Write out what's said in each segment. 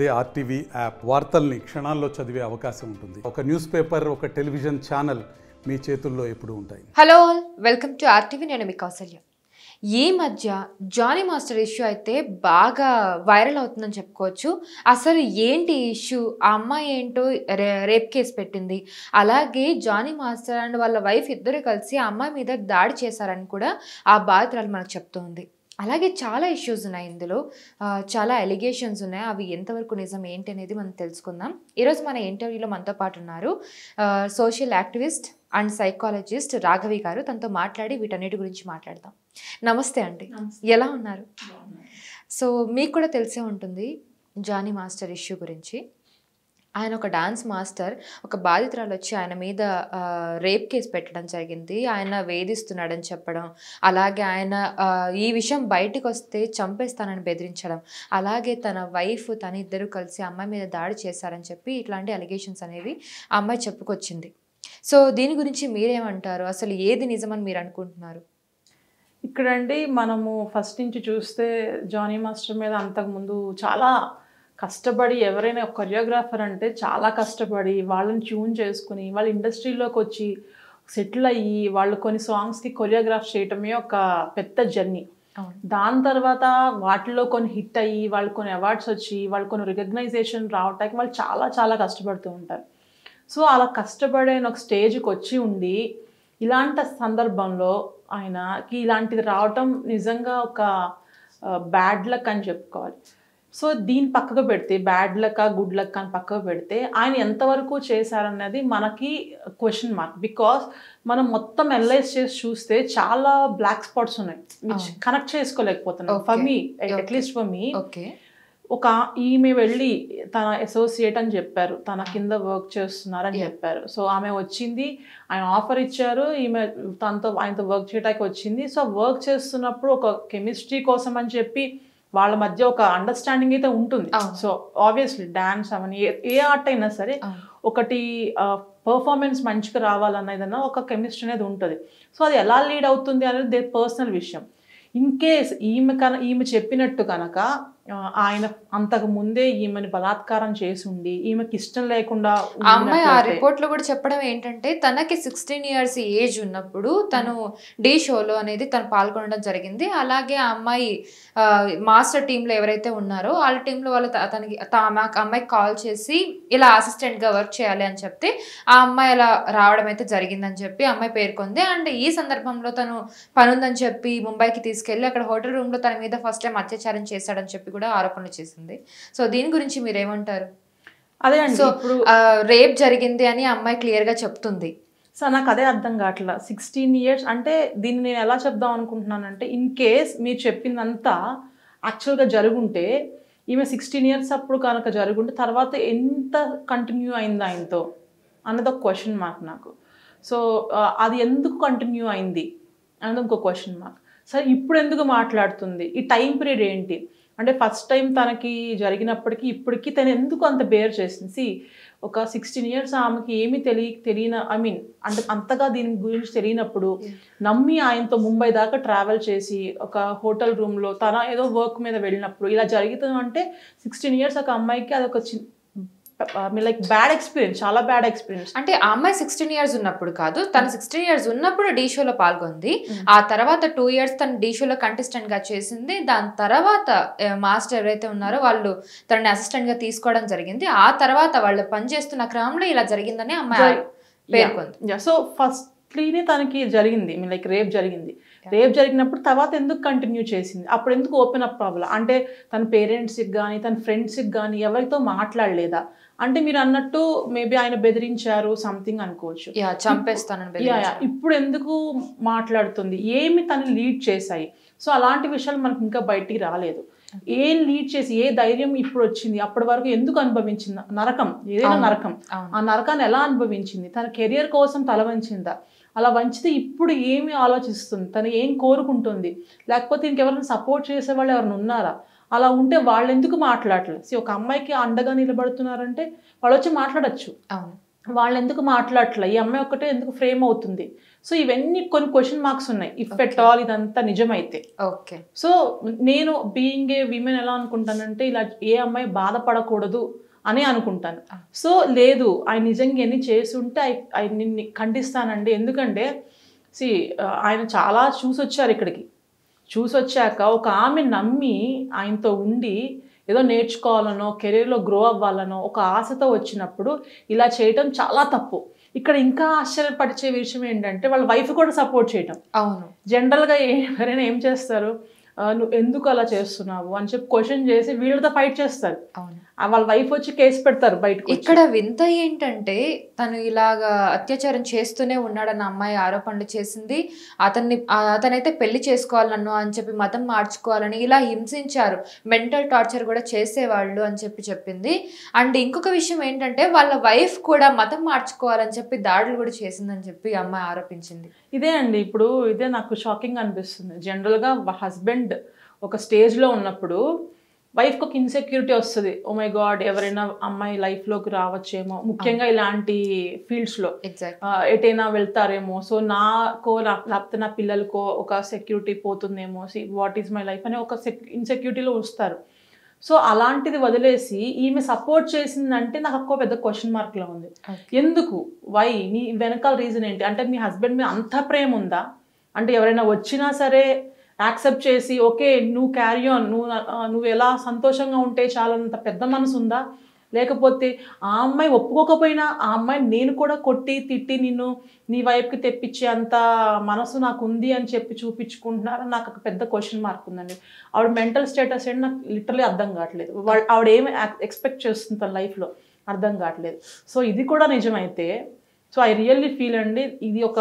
అదే RTV app వార్తల్ని క్షణాల్లో చదివే అవకాశం ఉంటుంది. ఒక న్యూస్ పేపర్, ఒక టెలివిజన్ ఛానల్ మీ చేతుల్లో ఎప్పుడూ ఉంటాయి. Hello all, welcome to RTV. నేను మీ కౌసల్య. ఈ మధ్య జానీ మాస్టర్ ఇష్యూ అయితే బాగా వైరల్ అవుతుందని చెప్పుకోవచ్చు. అసలు ఏంటి ఇష్యూ? ఆ అమ్మాయి ఏంటో రేప్ కేసు పెట్టింది. అలాగే జానీ మాస్టర్ అండ్ వాళ్ళ వైఫ్ ఇద్దరు కలిసి ఆ అమ్మాయి మీద దాడి చేశారని కూడా ఆ బాధితురాలు మనకు చెప్తోంది. అలాగే చాలా ఇష్యూస్ ఉన్నాయి ఇందులో, చాలా ఎలిగేషన్స్ ఉన్నాయి. అవి ఎంతవరకు నిజం ఏంటి అనేది మనం తెలుసుకుందాం. ఈరోజు మన ఇంటర్వ్యూలో మనతో పాటు ఉన్నారు social activist and psychologist Raghavi గారు. తనతో మాట్లాడి వీటన్నిటి గురించి మాట్లాడదాం. నమస్తే అండి, ఎలా ఉన్నారు? సో మీకు కూడా తెలిసే ఉంటుంది జానీ మాస్టర్ ఇష్యూ గురించి. ఆయన ఒక డాన్స్ మాస్టర్, ఒక బాధితురాలు వచ్చి ఆయన మీద రేప్ కేసు పెట్టడం జరిగింది. ఆయన వేధిస్తున్నాడని చెప్పడం, అలాగే ఆయన ఈ విషయం బయటకు వస్తే చంపేస్తానని బెదిరించడం, అలాగే తన వైఫ్ తన ఇద్దరు కలిసి అమ్మాయి మీద దాడి చేశారని చెప్పి ఇట్లాంటి అలిగేషన్స్ అనేవి ఆ అమ్మాయి చెప్పుకొచ్చింది. సో దీని గురించి మీరేమంటారు? అసలు ఏది నిజమని మీరు అనుకుంటున్నారు? ఇక్కడండి మనము ఫస్ట్ నుంచి చూస్తే జానీ మాస్టర్ మీద అంతకుముందు చాలా కష్టపడి, ఎవరైనా ఒక కొరియోగ్రాఫర్ అంటే చాలా కష్టపడి వాళ్ళని ట్యూన్ చేసుకుని వాళ్ళ ఇండస్ట్రీలోకి వచ్చి సెటిల్ అయ్యి వాళ్ళు కొన్ని సాంగ్స్కి కొరియోగ్రాఫ్ చేయటమే ఒక పెద్ద జర్నీ. దాని తర్వాత వాటిలో కొన్ని హిట్ అయ్యి వాళ్ళు కొన్ని అవార్డ్స్ వచ్చి వాళ్ళు కొన్ని రికగ్నైజేషన్ రావటానికి వాళ్ళు చాలా చాలా కష్టపడుతూ ఉంటారు. సో అలా కష్టపడే ఒక స్టేజ్కి వచ్చి ఉండి ఇలాంటి సందర్భంలో ఆయనకి ఇలాంటిది రావటం నిజంగా ఒక బ్యాడ్ లక్ అని చెప్పుకోవాలి. సో దీని పక్కకు పెడితే, బ్యాడ్ లక్ గుడ్ లక్ అని పక్కకు పెడితే ఆయన ఎంతవరకు చేశారన్నది మనకి క్వశ్చన్ మార్క్. బికాస్ మనం మొత్తం అనలైజ్ చేసి చూస్తే చాలా బ్లాక్ స్పాట్స్ ఉన్నాయి విచ్ కనెక్ట్ చేసుకోలేకపోతున్నాం. For me, at least for me, ఒక ఈమె వెళ్ళి తన అసోసియేట్ అని చెప్పారు, తన కింద వర్క్ చేస్తున్నారని చెప్పారు. సో ఆమె వచ్చింది, ఆయన ఆఫర్ ఇచ్చారు, ఈమె ఆయనతో వర్క్ చేయడానికి వచ్చింది. సో వర్క్ చేస్తున్నప్పుడు ఒక కెమిస్ట్రీ కోసం అని చెప్పి వాళ్ళ మధ్య ఒక అండర్స్టాండింగ్ అయితే ఉంటుంది. సో ఆబ్వియస్లీ డాన్స్ అవన్నీ ఏ ఆర్ట్ అయినా సరే ఒకటి పర్ఫార్మెన్స్ మంచిగా రావాలన్న ఏదన్నా ఒక కెమిస్ట్రీ అనేది ఉంటుంది. సో అది ఎలా లీడ్ అవుతుంది అనేది దే పర్సనల్ విషయం. ఇన్ కేస్ ఈమె చెప్పినట్టు కనుక ఆయన అంతకు ముందే ఈమెను బలాత్కారం చేసి ఉండి ఈమెకి ఇష్టం లేకుండా, అమ్మాయి ఆ రిపోర్ట్ లో కూడా చెప్పడం ఏంటంటే తనకి 16 years ఏజ్ ఉన్నప్పుడు తను డి షోలో అనేది తను పాల్గొనడం జరిగింది. అలాగే ఆ అమ్మాయి మాస్టర్ టీంలో ఎవరైతే ఉన్నారో వాళ్ళ టీంలో వాళ్ళు అమ్మాయికి కాల్ చేసి ఇలా అసిస్టెంట్ గా వర్క్ చేయాలి అని చెప్తే ఆ అమ్మాయి అలా రావడం అయితే జరిగిందని చెప్పి అమ్మాయి పేర్కొంది. అండ్ ఈ సందర్భంలో తను పనుందని చెప్పి ముంబైకి తీసుకెళ్లి అక్కడ హోటల్ రూమ్ లో తన మీద ఫస్ట్ టైం అత్యాచారం చేశాడని చెప్పి కూడా ఆరోపణలు చేసింది. సో దీని గురించి మీరేమంటారు? అదే అండి, ఇప్పుడు రేప్ జరిగింది అని అమ్మాయి క్లియర్ గా చెప్తుంది. సో నాకు అదే అర్థం కావట్లా. 16 years అంటే దీన్ని నేను ఎలా చెప్దాం అనుకుంటున్నానంటే, ఇన్ కేస్ మీరు చెప్పిందంతా యాక్చువల్గా జరుగుంటే, ఈమె 16 years అప్పుడు కనుక జరుగుంటే తర్వాత ఎంత కంటిన్యూ అయింది ఆయనతో అన్నది ఒక క్వశ్చన్ మార్క్ నాకు. సో అది ఎందుకు కంటిన్యూ అయింది అన్నది ఇంకో క్వశ్చన్ మార్క్. సరే ఇప్పుడు ఎందుకు మాట్లాడుతుంది? ఈ టైం పీరియడ్ ఏంటి? అంటే ఫస్ట్ టైం తనకి జరిగినప్పటికీ ఇప్పటికీ తను ఎందుకు అంత బేర్ చేసింది? ఒక 16 years ఆమెకి ఏమీ తెలియని, ఐ మీన్ అంటే అంతగా దీని గురించి తెలియనప్పుడు నమ్మి ఆయనతో ముంబై దాకా ట్రావెల్ చేసి ఒక హోటల్ రూమ్లో తన ఏదో వర్క్ మీద వెళ్ళినప్పుడు ఇలా జరుగుతుందంటే 16 years ఒక అమ్మాయికి అదొక లైక్ బ్యాడ్ ఎక్స్పీరియన్స్, చాలా బ్యాడ్ ఎక్స్పీరియన్స్. అంటే ఆ అమ్మాయి 16 years ఉన్నప్పుడు కాదు, తను 16 years ఉన్నప్పుడు డీ షోలో పాల్గొంది. ఆ తర్వాత 2 years తను డీ షోలో కంటెస్టెంట్ గా చేసింది. దాని తర్వాత మాస్టర్ ఎవరైతే ఉన్నారో వాళ్ళు తనని అసిస్టెంట్ గా తీసుకోవడం జరిగింది. ఆ తర్వాత వాళ్ళు పనిచేస్తున్న క్రమంలో ఇలా జరిగిందని అమ్మాయి పేర్కొంది. సో ఫస్ట్లీనే తనకి జరిగింది, లైక్ రేప్ జరిగింది. రేప్ జరిగినప్పుడు తర్వాత ఎందుకు కంటిన్యూ చేసింది? అప్పుడు ఎందుకు ఓపెన్ అప్ అవ్వాలి? అంటే తన పేరెంట్స్కి కానీ తన ఫ్రెండ్స్కి కానీ ఎవరితో మాట్లాడలేదా? అంటే మీరు అన్నట్టు మేబీ ఆయన బెదిరించారు సంథింగ్ అనుకోవచ్చు, చంపేస్తానని. ఇప్పుడు ఎందుకు మాట్లాడుతుంది? ఏమి తను లీడ్ చేశాయి? సో అలాంటి విషయాలు మనకి ఇంకా బయటికి రాలేదు. ఏం లీడ్ చేసి ఏ ధైర్యం ఇప్పుడు వచ్చింది? అప్పటి వరకు ఎందుకు అనుభవించింది నరకం? ఏదైనా నరకం, ఆ నరకాన్ని ఎలా అనుభవించింది? తన కెరియర్ కోసం తల వంచిందా? అలా వంచితే ఇప్పుడు ఏమి ఆలోచిస్తుంది? తను ఏం కోరుకుంటుంది? లేకపోతే ఇంకెవరైనా సపోర్ట్ చేసే వాళ్ళు ఎవరైనా ఉన్నారా? అలా ఉంటే వాళ్ళు ఎందుకు మాట్లాడలేదు? ఒక అమ్మాయికి అండగా నిలబడుతున్నారంటే వాళ్ళు వచ్చి మాట్లాడచ్చు. వాళ్ళు ఎందుకు మాట్లాడట్లే, ఈ అమ్మాయి ఒక్కటే ఎందుకు ఫ్రేమ్ అవుతుంది. సో ఇవన్నీ కొన్ని క్వశ్చన్ మార్క్స్ ఉన్నాయి ఇఫ్ ఎట్ ఆల్ ఇదంతా నిజమైతే. ఓకే. సో నేను బీయింగ్ ఏ విమెన్ ఎలా అనుకుంటానంటే ఇలా ఏ అమ్మాయి బాధపడకూడదు అని అనుకుంటాను. సో లేదు, ఆయన నిజంగా ఎన్ని చేసుంటే నిన్ను ఖండిస్తానండి. ఎందుకంటే ఆయన చాలా చూసొచ్చారు ఇక్కడికి. చూసొచ్చాక ఒక ఆమె నమ్మి ఆయనతో ఉండి ఏదో నేర్చుకోవాలనో కెరీర్లో గ్రో అవ్వాలనో ఒక ఆశతో వచ్చినప్పుడు ఇలా చేయటం చాలా తప్పు. ఇక్కడ ఇంకా ఆశ్చర్యపరిచే విషయం ఏంటంటే వాళ్ళ వైఫ్ కూడా సపోర్ట్ చేయటం. అవును. జనరల్గా ఎవరైనా ఏం చేస్తారు, నువ్వు ఎందుకు అలా చేస్తున్నావు అని చెప్పి క్వశ్చన్ చేసి వీళ్ళతో ఫైట్ చేస్తారు. వాళ్ళ వైఫ్ వచ్చి కేసు పెడతారు బయటకు. ఇక్కడ వింత ఏంటంటే తను ఇలాగా అత్యాచారం చేస్తూనే ఉన్నాడన్న అమ్మాయి ఆరోపణలు చేసింది. అతనైతే పెళ్లి చేసుకోవాలన్నో అని చెప్పి మతం మార్చుకోవాలని ఇలా హింసించారు, మెంటల్ టార్చర్ కూడా చేసేవాళ్ళు అని చెప్పి చెప్పింది. అండ్ ఇంకొక విషయం ఏంటంటే వాళ్ళ వైఫ్ కూడా మతం మార్చుకోవాలని చెప్పి దాడులు కూడా చేసిందని చెప్పి అమ్మాయి ఆరోపించింది. ఇదే అండి, ఇప్పుడు ఇదే నాకు షాకింగ్ అనిపిస్తుంది. జనరల్గా హస్బెండ్ ఒక స్టేజ్లో ఉన్నప్పుడు వైఫ్కి ఒక ఇన్సెక్యూరిటీ వస్తుంది. ఓ మై గాడ్, ఎవరైనా అమ్మాయి లైఫ్లోకి రావచ్చేమో, ముఖ్యంగా ఇలాంటి ఫీల్డ్స్లో ఎటైనా వెళ్తారేమో, సో లేకపోతే నా పిల్లలకో ఒక సెక్యూరిటీ పోతుందేమో, వాట్ ఈజ్ మై లైఫ్ అనే ఒక ఇన్సెక్యూరిటీలో వస్తారు. సో అలాంటిది వదిలేసి ఈమె సపోర్ట్ చేసిందంటే నాకు ఒక్కో పెద్ద క్వశ్చన్ మార్క్లో ఉంది. ఎందుకు, వై, నీ వెనకాల రీజన్ ఏంటి? అంటే మీ హస్బెండ్ మీద అంత ప్రేమ ఉందా? అంటే ఎవరైనా వచ్చినా సరే యాక్సెప్ట్ చేసి ఓకే నువ్వు క్యారీ ఆన్, నువ్వు ఎలా సంతోషంగా ఉంటే చాలంత పెద్ద మనసు ఉందా? లేకపోతే ఆ అమ్మాయి ఒప్పుకోకపోయినా ఆ అమ్మాయిని నేను కూడా కొట్టి తిట్టి నిన్ను నీ వైపుకి తెప్పించే అంత మనసు నాకు ఉంది అని చెప్పి చూపించుకుంటున్నారా? నాకు ఒక పెద్ద క్వశ్చన్ మార్క్ ఉందండి. ఆవిడ మెంటల్ స్టేటస్ ఏంటి నాకు లిటరలీ అర్థం కావట్లేదు. ఆవిడ ఏమి ఎక్స్పెక్ట్ చేస్తుంది తన లైఫ్లో అర్థం కావట్లేదు. సో ఇది కూడా నిజమైతే సో ఐ రియల్లీ ఫీల్ అండి ఇది ఒక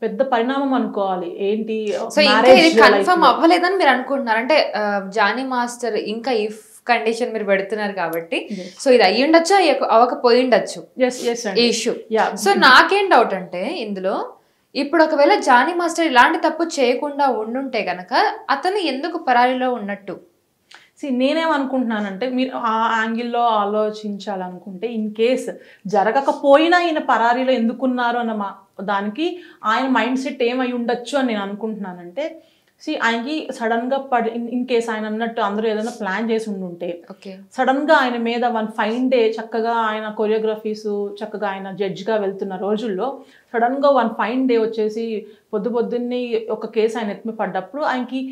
పెద్ద పరిణామం అనుకోవాలి. ఏంటి, సో ఇంకా ఇది కన్ఫర్మ్ అవ్వలేదని మీరు అనుకుంటున్నారు? అంటే జానీ మాస్టర్ ఇంకా ఇఫ్ కండిషన్ మీరు పెడుతున్నారు కాబట్టి సో ఇది అయ్యుండొచ్చు, అవ్వకపోయిండొచ్చు ఈ ఇష్యూ. సో నాకేం డౌట్ అంటే ఇందులో ఇప్పుడు ఒకవేళ జానీ మాస్టర్ ఇలాంటి తప్పు చేయకుండా ఉండుంటే గనక అతను ఎందుకు పరారీలో ఉన్నట్టు? నేనేమనుకుంటున్నానంటే మీరు ఆ యాంగిల్లో ఆలోచించాలనుకుంటే ఇన్ కేస్ జరగకపోయినా ఈయన పరారీలో ఎందుకున్నారు అన్న దానికి ఆయన మైండ్ సెట్ ఏమై ఉండొచ్చు అని నేను అనుకుంటున్నానంటే ఆయనకి సడన్గా ఇన్ కేస్ ఆయన అన్నట్టు అందరూ ఏదైనా ప్లాన్ చేసి ఉండుంటే సడన్గా ఆయన మీద వన్ ఫైన్ డే చక్కగా ఆయన కొరియోగ్రఫీస్ చక్కగా ఆయన జడ్జిగా వెళ్తున్న రోజుల్లో సడన్గా వన్ ఫైన్ డే వచ్చేసి పొద్దున్నే ఒక కేసు ఆయన ఎత్తుమి పడ్డప్పుడు ఆయనకి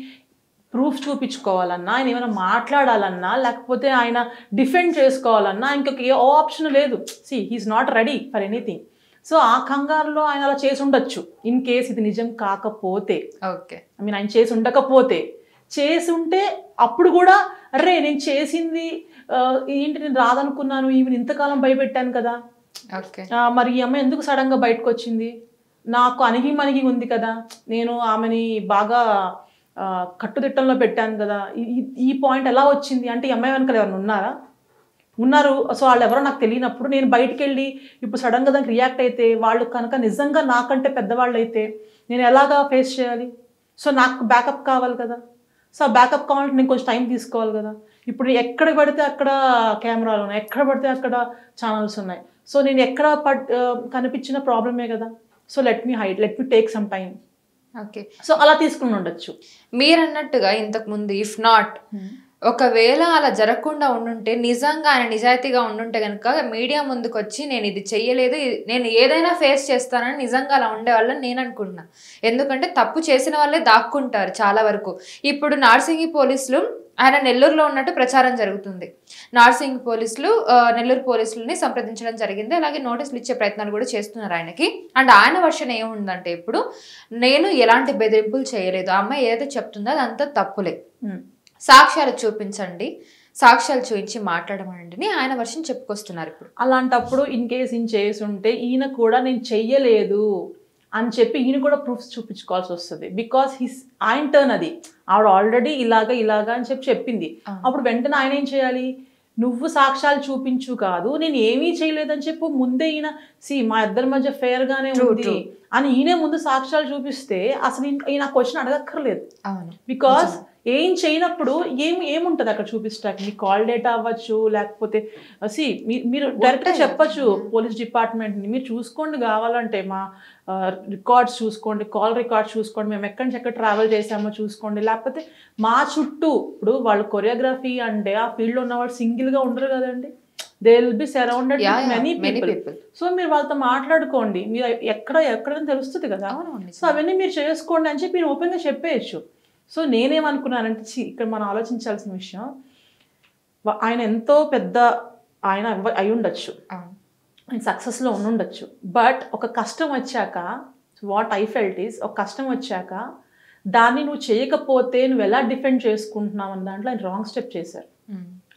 ప్రూఫ్ చూపించుకోవాలన్నా, ఆయన ఏమైనా మాట్లాడాలన్నా, లేకపోతే ఆయన డిఫెండ్ చేసుకోవాలన్నా ఇంకొక ఏ ఆప్షన్ లేదు. He's not ready for anything. So ఆ కంగారులో ఆయన అలా చేసి ఉండొచ్చు ఇన్ కేస్ ఇది నిజం కాకపోతే. ఓకే, ఐ మీన్ ఆయన చేసి ఉండకపోతే, చేసి ఉంటే అప్పుడు కూడా అరే నేను చేసింది ఏంటి, నేను రాదనుకున్నాను, ఈమెను ఇంతకాలం భయపెట్టాను కదా, మరి ఈ అమ్మాయి ఎందుకు సడన్గా బయటకు వచ్చింది, నాకు అణిగి ఉంది కదా, నేను ఆమెని బాగా కట్టుదిట్టంలో పెట్టాను కదా, ఈ పాయింట్ ఎలా వచ్చింది అంటే ఈ అమ్మాయి వెనకాల ఎవరైనా ఉన్నారు. సో వాళ్ళు ఎవరో నాకు తెలియనప్పుడు నేను బయటికి వెళ్ళి ఇప్పుడు సడన్గా దానికి రియాక్ట్ అయితే వాళ్ళు కనుక నిజంగా నాకంటే పెద్దవాళ్ళు అయితే నేను ఎలాగా ఫేస్ చేయాలి? సో నాకు బ్యాకప్ కావాలి కదా. సో ఆ బ్యాకప్ కావాలంటే నేను కొంచెం టైం తీసుకోవాలి కదా. ఇప్పుడు ఎక్కడ పడితే అక్కడ కెమెరాలు ఉన్నాయి, ఎక్కడ పడితే అక్కడ ఛానల్స్ ఉన్నాయి. సో నేను ఎక్కడ కనిపించిన ప్రాబ్లమే కదా. So let me take some time. Okay, so అలా తీసుకుని ఉండొచ్చు. మీరు అన్నట్టుగా ఇంతకుముందు ఇఫ్ నాట్ ఒకవేళ అలా జరగకుండా ఉండుంటే నిజంగా ఆయన నిజాయితీగా ఉండుంటే కనుక మీడియా ముందుకు వచ్చి నేను ఇది చెయ్యలేదు, నేను ఏదైనా ఫేస్ చేస్తానని నిజంగా అలా ఉండేవాళ్ళని నేను అనుకుంటున్నా. ఎందుకంటే తప్పు చేసిన వాళ్ళే దాక్కుంటారు చాలా వరకు. ఇప్పుడు నార్సింగి పోలీసులు ఆయన నెల్లూరులో ఉన్నట్టు ప్రచారం జరుగుతుంది. నార్సింగి పోలీసులు నెల్లూరు పోలీసులని సంప్రదించడం జరిగింది. అలాగే నోటీసులు ఇచ్చే ప్రయత్నాలు కూడా చేస్తున్నారు ఆయనకి. అండ్ ఆయన వర్షన్ ఏముందంటే ఇప్పుడు నేను ఎలాంటి బెదిరింపులు చేయలేదు, అమ్మాయి ఏదైతే చెప్తుందో అదంతా తప్పులే, సాక్ష్యాలు చూపించండి, సాక్ష్యాలు చూపించి మాట్లాడమనండి ఆయన వర్షం చెప్పుకొస్తున్నారు. ఇప్పుడు అలాంటప్పుడు ఇన్ కేస్ ఈయన చేసి ఉంటే ఈయన కూడా నేను చెయ్యలేదు అని చెప్పి ఈయన కూడా ప్రూఫ్స్ చూపించుకోవాల్సి వస్తుంది. బికాస్ ఆయన టర్న్ అది, ఆవిడ ఆల్రెడీ ఇలాగా అని చెప్పి చెప్పింది. అప్పుడు వెంటనే ఆయన ఏం చేయాలి, నువ్వు సాక్ష్యాలు చూపించు కాదు, నేను ఏమీ చేయలేదని చెప్పు ముందే ఈయన మా ఇద్దరి మధ్య ఫేర్ గానే ఉంది అని ఈయనే ముందు సాక్ష్యాలు చూపిస్తే అసలు ఈయన క్వశ్చన్ అడగక్కర్లేదు. బికాస్ ఏం చేయనప్పుడు ఏముంటుంది అక్కడ చూపిస్తాక మీ కాల్ డేటా అవ్వచ్చు, లేకపోతే మీరు డైరెక్ట్గా చెప్పచ్చు పోలీస్ డిపార్ట్మెంట్ని, మీరు చూసుకోండి కావాలంటే మా రికార్డ్స్ చూసుకోండి, కాల్ రికార్డ్స్ చూసుకోండి, మేము ఎక్కడి నుంచి ఎక్కడ ట్రావెల్ చేసామో చూసుకోండి, లేకపోతే మా చుట్టూ ఇప్పుడు వాళ్ళు కొరియోగ్రఫీ అంటే ఆ ఫీల్డ్లో ఉన్న వాళ్ళు సింగిల్గా ఉండరు కదండి, they will be surrounded with many people. So మీరు వాళ్ళతో మాట్లాడుకోండి, మీరు ఎక్కడైనా తెలుస్తుంది కదా, సో అవన్నీ మీరు చేసుకోండి అని చెప్పి మీరు ఓపెన్గా చెప్పేయచ్చు. సో నేనేమనుకున్నానంటే ఇక్కడ మనం ఆలోచించాల్సిన విషయం, ఆయన ఎంతో పెద్ద ఆయన అయి ఉండొచ్చు, ఆయన సక్సెస్లో ఉండొచ్చు, బట్ ఒక కష్టం వచ్చాక వాట్ ఐ ఫెల్ట్ ఈస్, ఒక కష్టం వచ్చాక దాన్ని నువ్వు చేయకపోతే నువ్వు ఎలా డిఫెండ్ చేసుకుంటున్నావు అన్న దాంట్లో ఆయన రాంగ్ స్టెప్ చేశారు.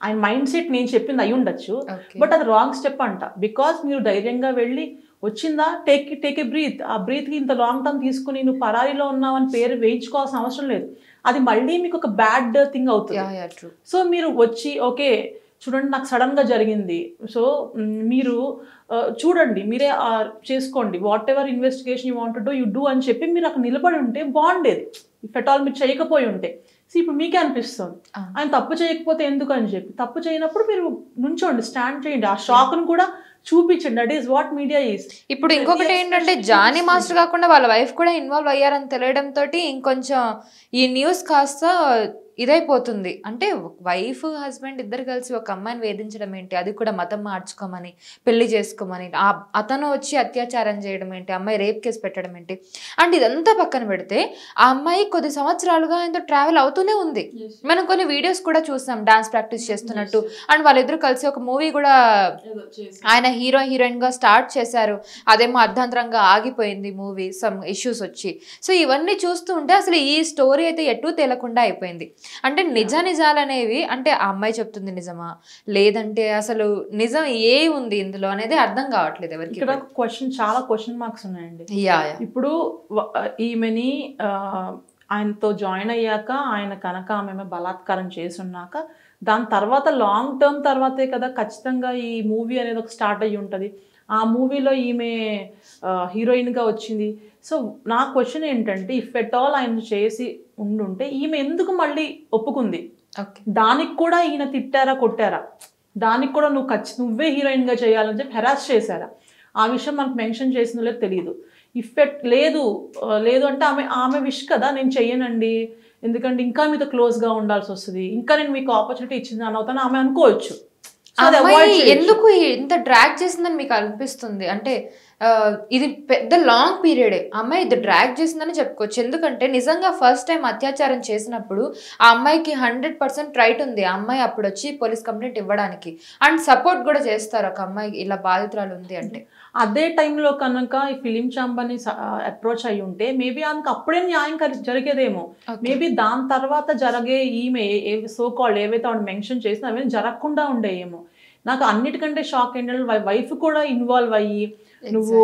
ఆయన మైండ్ సెట్ నేను చెప్పింది అయి ఉండొచ్చు, బట్ అది రాంగ్ స్టెప్ అంట. బికాస్ మీరు ధైర్యంగా వెళ్ళి వచ్చిందా టేక్ ఏ బ్రీత్, ఆ బ్రీత్కి ఇంత లాంగ్ టర్మ్ తీసుకుని నువ్వు పరారీలో ఉన్నావు అని పేరు వేయించుకోవాల్సిన అవసరం లేదు, అది మళ్ళీ మీకు ఒక బ్యాడ్ థింగ్ అవుతుంది. సో మీరు వచ్చి ఓకే చూడండి నాకు సడన్గా జరిగింది, సో మీరు చూడండి మీరే చేసుకోండి, what ever investigation you want to you do అని చెప్పి మీరు అక్కడ నిలబడి ఉంటే బాగుండేది. ఇఫ్ ఎట్ ఆల్ మీరు చేయకపోయి ఉంటే ఇప్పుడు మీకే అనిపిస్తుంది ఆయన తప్పు చేయకపోతే ఎందుకు అని చెప్పి, తప్పు చేయనప్పుడు మీరు నుంచోండి, స్టాండ్ చేయండి, ఆ షాక్ను కూడా చూపించండి. That is what media is. ఇప్పుడు ఇంకొకటి ఏంటంటే జానీ మాస్టర్ కాకుండా వాళ్ళ వైఫ్ కూడా ఇన్వాల్వ్ అయ్యారని తెలియడంతో ఇంకొంచెం ఈ న్యూస్ కాస్త ఇదైపోతుంది. అంటే వైఫ్ హస్బెండ్ ఇద్దరు కలిసి ఒక అమ్మాయిని వేధించడం ఏంటి, అది కూడా మతం మార్చుకోమని పెళ్లి చేసుకోమని, అతను వచ్చి అత్యాచారం చేయడం ఏంటి, అమ్మాయి రేప్ కేసు పెట్టడం ఏంటి, అండ్ ఇదంతా పక్కన పెడితే ఆ అమ్మాయి కొద్ది సంవత్సరాలుగా ఆయనతో ట్రావెల్ అవుతూనే ఉంది. మనం కొన్ని వీడియోస్ కూడా చూసాం డాన్స్ ప్రాక్టీస్ చేస్తున్నట్టు, అండ్ వాళ్ళిద్దరు కలిసి ఒక మూవీ కూడా ఆయన హీరోయిన్ గా స్టార్ట్ చేశారు, అదేమో అర్ధాంతరంగా ఆగిపోయింది మూవీ, సమ్ ఇష్యూస్ వచ్చి. సో ఇవన్నీ చూస్తూ ఉంటే అసలు ఈ స్టోరీ అయితే ఎటు తేలకుండా అయిపోయింది. అంటే నిజాలు అనేవి అంటే ఆ అమ్మాయి చెప్తుంది నిజమా లేదంటే అసలు నిజం ఏ ఉంది ఇందులో అనేది అర్థం కావట్లేదు ఎవరికి. ఇక్కడ చాలా క్వశ్చన్ మార్క్స్ ఉన్నాయండి. ఇప్పుడు ఈమెని ఆయనతో జాయిన్ అయ్యాక ఆయన కనుక ఆమె బలాత్కారం చేసున్నాక దాని తర్వాత లాంగ్ టర్మ్ తర్వాతే కదా ఖచ్చితంగా ఈ మూవీ అనేది ఒక స్టార్ట్ అయ్యి ఉంటుంది. ఆ మూవీలో ఈమె హీరోయిన్గా వచ్చింది. సో నా క్వశ్చన్ ఏంటంటే ఇఫ్ ఎట్ ఆల్ ఆయన చేసి ఉండుంటే ఈమె ఎందుకు మళ్ళీ ఒప్పుకుంది? దానికి కూడా ఈయన తిట్టారా కొట్టారా? దానికి కూడా నువ్వే హీరోయిన్గా చేయాలని చెప్పి హెరాస్ చేశారా? ఆ విషయం మనకు మెన్షన్ చేసిందో లేదో తెలియదు. ఇఫెక్ట్ లేదు అంటే ఆమె విష్ కదా నేను చెయ్యనండి, ఎందుకంటే ఇంకా మీతో క్లోజ్గా ఉండాల్సి వస్తుంది, ఇంకా నేను మీకు ఆపర్చునిటీ ఇచ్చింది అని అవుతాను ఆమె అనుకోవచ్చు. ఎందుకు ఇంత డ్రాగ్ చేసిందని మీకు అనిపిస్తుంది? అంటే ఇది పెద్ద లాంగ్ పీరియడే, అమ్మాయి ఇది డ్రాగ్ చేసిందని చెప్పుకోవచ్చు. ఎందుకంటే నిజంగా ఫస్ట్ టైం అత్యాచారం చేసినప్పుడు ఆ అమ్మాయికి 100% రైట్ ఉంది. ఆ అమ్మాయి అప్పుడు వచ్చి పోలీస్ కంప్లైంట్ ఇవ్వడానికి అండ్ సపోర్ట్ కూడా చేస్తారు ఒక అమ్మాయి ఇలా బాధితురాలు ఉంది అంటే. అదే టైంలో కనుక ఈ ఫిలిం ఛాంబర్ని అప్రోచ్ అయ్యి ఉంటే మేబీ ఆమెకు అప్పుడే న్యాయం జరిగేదేమో. మేబీ దాని తర్వాత జరిగే ఈమె సో కాల్డ్ ఏవైతే ఆవిడ మెన్షన్ చేసినా అవన్నీ జరగకుండా ఉండేయేమో. నాకు అన్నిటికంటే షాక్ ఏంటంటే వైఫ్ కూడా ఇన్వాల్వ్ అయ్యి నువ్వు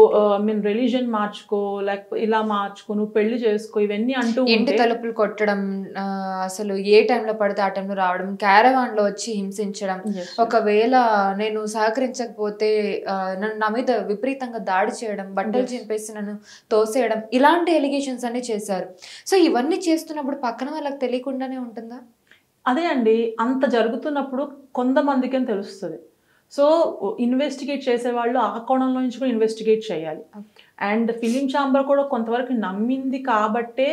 మీన్ రిలీజియన్ మార్చుకో, లేకపోతే ఇలా మార్చుకో, నువ్వు పెళ్లి చేసుకో, ఇవన్నీ అంటూ ఇంటి తలుపులు కొట్టడం, అసలు ఏ టైంలో పడితే ఆ టైంలో రావడం, క్యారవాన్ లో వచ్చి హింసించడం, ఒకవేళ నేను సహకరించకపోతే నా మీద విపరీతంగా దాడి చేయడం, బట్టలు చింపేసి నన్ను తోసేయడం, ఇలాంటి ఎలిగేషన్స్ అన్ని చేశారు. సో ఇవన్నీ చేస్తున్నప్పుడు పక్కన వాళ్ళకి తెలియకుండానే ఉంటుందా? అదే అండి, అంత జరుగుతున్నప్పుడు కొంతమందికి తెలుస్తుంది. సో ఇన్వెస్టిగేట్ చేసేవాళ్ళు ఆ కోణంలో నుంచి కూడా ఇన్వెస్టిగేట్ చేయాలి. అండ్ ఫిలిం ఛాంబర్ కూడా కొంతవరకు నమ్మింది కాబట్టే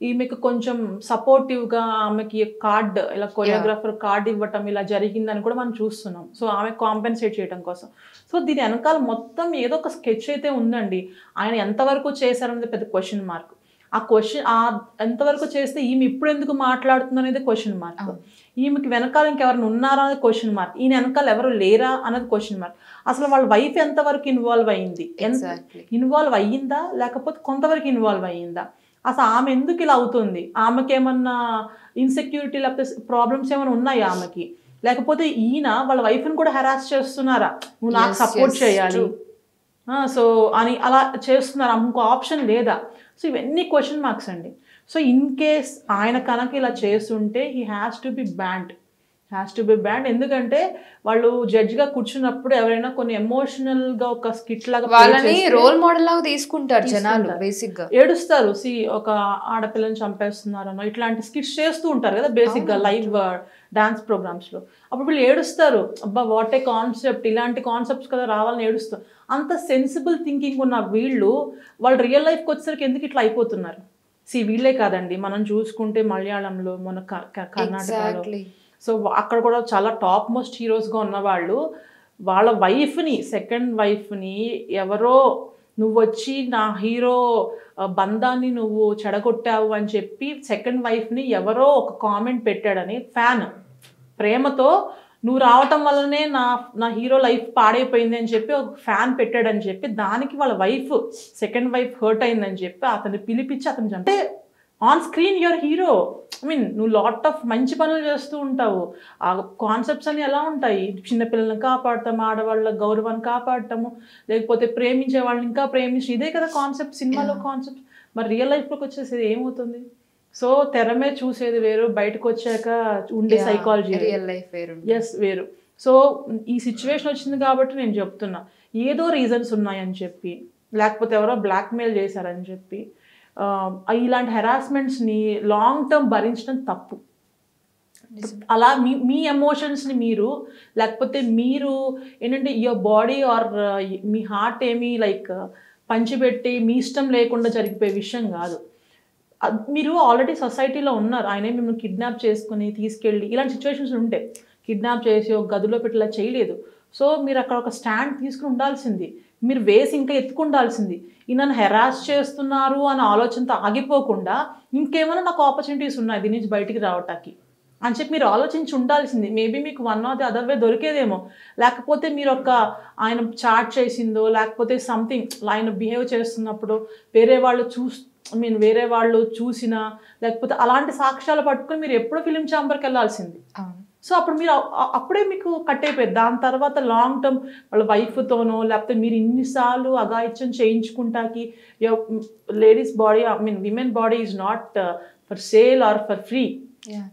ఈమెకు కొంచెం సపోర్టివ్గా ఆమెకి కార్డ్, ఇలా కొరియోగ్రాఫర్ కార్డ్ ఇవ్వటం ఇలా జరిగిందని కూడా మనం చూస్తున్నాం. సో ఆమె కాంపెన్సేట్ చేయడం కోసం. సో దీని వెనకాల మొత్తం ఏదో ఒక స్కెచ్ అయితే ఉందండి. ఆయన ఎంతవరకు చేశారనేది పెద్ద క్వశ్చన్ మార్క్. ఆ క్వశ్చన్ ఎంతవరకు చేస్తే ఈమె ఇప్పుడు ఎందుకు మాట్లాడుతుంది అనేది క్వశ్చన్ మార్క్. ఈమెకి వెనకాల ఇంకెవరైనా ఉన్నారా అనేది క్వశ్చన్ మార్క్. ఈయన వెనకాల ఎవరు లేరా అన్నది క్వశ్చన్ మార్క్. అసలు వాళ్ళ వైఫ్ ఎంతవరకు ఇన్వాల్వ్ అయ్యింది, ఇన్వాల్వ్ అయ్యిందా లేకపోతే కొంతవరకు ఇన్వాల్వ్ అయ్యిందా, అసలు ఆమె ఎందుకు ఇలా అవుతుంది, ఆమెకి ఏమన్నా ఇన్సెక్యూరిటీ లేకపోతే ప్రాబ్లమ్స్ ఏమైనా ఉన్నాయా ఆమెకి, లేకపోతే ఈయన వాళ్ళ వైఫ్ని కూడా హెరాస్ చేస్తున్నారా, నువ్వు నాకు సపోర్ట్ చేయాలి సో అని అలా చేస్తున్నారు, ఇంకో ఆప్షన్ లేదా? సో ఇవన్నీ క్వశ్చన్ మార్క్స్ అండి. సో ఇన్ కేస్ ఆయన కనుక ఇలా చేస్తుంటే he has to be banned. Has to be banned. ఎందుకంటే వాళ్ళు జడ్జిగా కూర్చున్నప్పుడు ఎవరైనా కొన్ని ఎమోషనల్గా ఒక స్కిట్ లాగా వాళ్ళని రోల్ మోడల్ లాగా తీసుకుంటారు జనాలు, బేసిక్ గా ఏడుస్తారు. ఒక ఆడపిల్లని చంపేస్తున్నారనో ఇట్లాంటి స్కిట్స్ చేస్తూ ఉంటారు కదా బేసిక్గా లైవ్ డాన్స్ ప్రోగ్రామ్స్లో. అప్పుడు వీళ్ళు ఏడుస్తారు, అబ్బా వాట్ ఏ కాన్సెప్ట్, ఇలాంటి కాన్సెప్ట్స్ కదా రావాలని ఏడుస్తారు. అంత సెన్సిబుల్ థింకింగ్ ఉన్న వాళ్ళు రియల్ లైఫ్కి వచ్చేసరికి ఎందుకు ఇట్లా అయిపోతున్నారు? వీళ్ళే కాదండి, మనం చూసుకుంటే మలయాళంలో మన కర్ణాటకలో, సో అక్కడ కూడా చాలా టాప్ మోస్ట్ హీరోస్గా ఉన్నవాళ్ళు వాళ్ళ వైఫ్ని, సెకండ్ వైఫ్ని ఎవరో నువ్వు వచ్చి నా హీరో బంధాన్ని నువ్వు చెడగొట్టావు అని చెప్పి సెకండ్ వైఫ్ని ఎవరో ఒక కామెంట్ పెట్టాడని ఫ్యాన్ ప్రేమతో నువ్వు రావటం వల్లనే నా హీరో లైఫ్ పాడైపోయింది అని చెప్పి ఒక ఫ్యాన్ పెట్టాడని చెప్పి దానికి వాళ్ళ వైఫ్ సెకండ్ వైఫ్ హర్ట్ అయిందని చెప్పి అతన్ని పిలిపించి అతను అంటే ఆన్ స్క్రీన్ యువర్ హీరో. నువ్వు లాట్ ఆఫ్ మంచి పనులు చేస్తూ ఉంటావు. ఆ కాన్సెప్ట్స్ అన్ని ఎలా ఉంటాయి, చిన్నపిల్లల్ని కాపాడటం, ఆడవాళ్ళ గౌరవాన్ని కాపాడటము, లేకపోతే ప్రేమించే వాళ్ళని ఇంకా ప్రేమించి, ఇదే కదా కాన్సెప్ట్ సినిమాలో కాన్సెప్ట్. మరి రియల్ లైఫ్లోకి వచ్చేసేది ఏమవుతుంది? సో తెర మీద చూసేది వేరు, బయటకు వచ్చాక ఉండే సైకాలజీ రియల్ లైఫ్ వేరు. వేరు. సో ఈ సిచ్యువేషన్ వచ్చింది కాబట్టి నేను చెప్తున్నా, ఏదో రీజన్స్ ఉన్నాయని చెప్పి, లేకపోతే ఎవరో బ్లాక్మెయిల్ చేశారని చెప్పి ఇలాంటి హెరాస్మెంట్స్ని లాంగ్ టర్మ్ భరించడం తప్పు. అలా మీ ఎమోషన్స్ని మీరు, లేకపోతే మీరు ఏంటంటే యువర్ బాడీ ఆర్ మీ హార్ట్ ఏమీ లైక్ పంచిపెట్టి మీ ఇష్టం లేకుండా జరిగిపోయే విషయం కాదు. మీరు ఆల్రెడీ సొసైటీలో ఉన్నారు, ఆయనే మిమ్మల్ని కిడ్నాప్ చేసుకుని తీసుకెళ్ళి ఇలాంటి సిచ్యువేషన్స్ ఉంటే కిడ్నాప్ చేసి ఒక గదిలో పెట్టేలా చేయలేదు. సో మీరు అక్కడ ఒక స్టాండ్ తీసుకుని ఉండాల్సింది, మీరు వేసి ఇంకా ఎత్తుకుండాల్సింది. నన్ను హెరాస్ చేస్తున్నారు అన్న ఆలోచనతో ఆగిపోకుండా ఇంకేమైనా నాకు ఆపర్చునిటీస్ ఉన్నాయి దీని నుంచి బయటికి రావటానికి అని చెప్పి మీరు ఆలోచించి ఉండాల్సింది. మేబీ మీకు one or the other way దొరికేదేమో. లేకపోతే మీరు ఆయన చాట్ చేసిందో, లేకపోతే సంథింగ్ ఆయన బిహేవ్ చేస్తున్నప్పుడు వేరే వాళ్ళు చూసినా, లేకపోతే అలాంటి సాక్ష్యాలు పట్టుకొని మీరు ఎప్పుడో ఫిలిం ఛాంబర్కి వెళ్ళాల్సింది. సో అప్పుడు మీరు అప్పుడే మీకు కట్ అయిపోయింది. దాని తర్వాత లాంగ్ టర్మ్ వాళ్ళ వైఫ్తోనో, లేకపోతే మీరు ఇన్నిసార్లు అఘాయిత్యం చేయించుకుంటాకి, ladies body women body is not for sale or for free.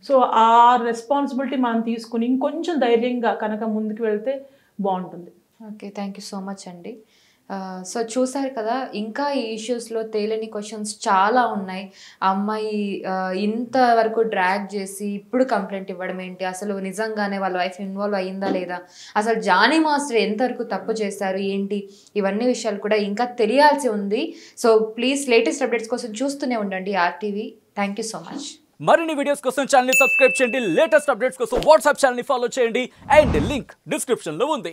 So ఆ రెస్పాన్సిబిలిటీ మనం తీసుకుని ఇంకొంచెం ధైర్యంగా కనుక ముందుకు వెళ్తే బాగుంటుంది. Okay, thank you so much అండి. సో చూసారు కదా, ఇంకా ఈ ఇష్యూస్లో తేలని క్వశ్చన్స్ చాలా ఉన్నాయి. అమ్మాయి ఇంతవరకు డ్రాగ్ చేసి ఇప్పుడు కంప్లైంట్ ఇవ్వడం ఏంటి, అసలు నిజంగానే వాళ్ళ వైఫ్ ఇన్వాల్వ్ అయ్యిందా లేదా, అసలు జానీ మాస్టర్ ఎంతవరకు తప్పు చేశారు ఏంటి, ఇవన్నీ విషయాలు కూడా ఇంకా తెలియాల్సి ఉంది. సో ప్లీజ్ లేటెస్ట్ అప్డేట్స్ కోసం చూస్తూనే ఉండండి RTV. Thank you so much. మరిన్ని వీడియోస్ కోసం ఛానల్ ని సబ్స్క్రైబ్ చేయండి, లేటెస్ట్ అప్డేట్స్ కోసం వాట్సాప్ ఛానల్ ని ఫాలో చేయండి, అండ్ లింక్ డిస్క్రిప్షన్ లో ఉంది.